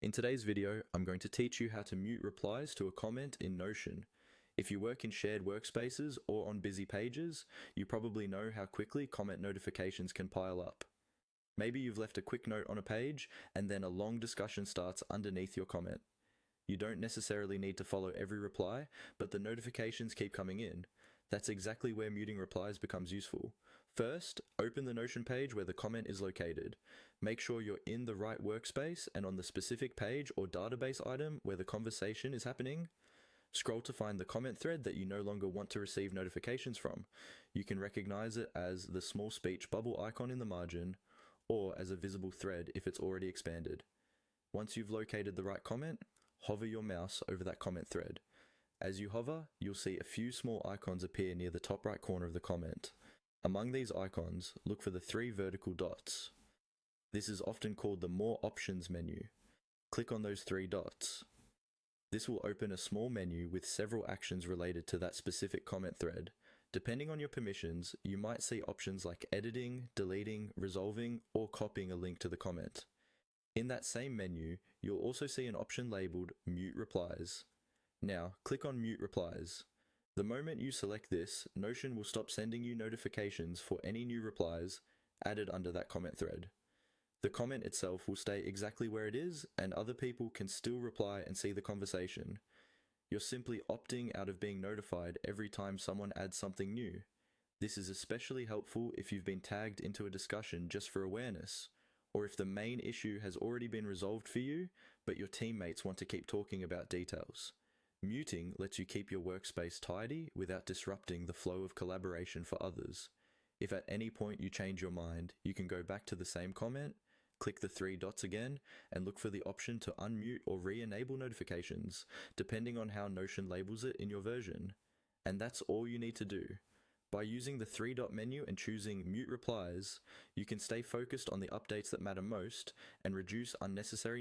In today's video, I'm going to teach you how to mute replies to a comment in Notion. If you work in shared workspaces or on busy pages, you probably know how quickly comment notifications can pile up. Maybe you've left a quick note on a page and then a long discussion starts underneath your comment. You don't necessarily need to follow every reply, but the notifications keep coming in. That's exactly where muting replies becomes useful. First, open the Notion page where the comment is located. Make sure you're in the right workspace and on the specific page or database item where the conversation is happening. Scroll to find the comment thread that you no longer want to receive notifications from. You can recognize it as the small speech bubble icon in the margin, or as a visible thread if it's already expanded. Once you've located the right comment, hover your mouse over that comment thread. As you hover, you'll see a few small icons appear near the top right corner of the comment. Among these icons, look for the 3 vertical dots. This is often called the More Options menu. Click on those 3 dots. This will open a small menu with several actions related to that specific comment thread. Depending on your permissions, you might see options like editing, deleting, resolving, or copying a link to the comment. In that same menu, you'll also see an option labeled Mute Replies. Now, click on Mute Replies. The moment you select this, Notion will stop sending you notifications for any new replies added under that comment thread. The comment itself will stay exactly where it is, and other people can still reply and see the conversation. You're simply opting out of being notified every time someone adds something new. This is especially helpful if you've been tagged into a discussion just for awareness, or if the main issue has already been resolved for you, but your teammates want to keep talking about details. Muting lets you keep your workspace tidy without disrupting the flow of collaboration for others. If at any point you change your mind, you can go back to the same comment, click the 3 dots again, and look for the option to unmute or re-enable notifications, depending on how Notion labels it in your version. And that's all you need to do. By using the 3-dot menu and choosing Mute Replies, you can stay focused on the updates that matter most and reduce unnecessary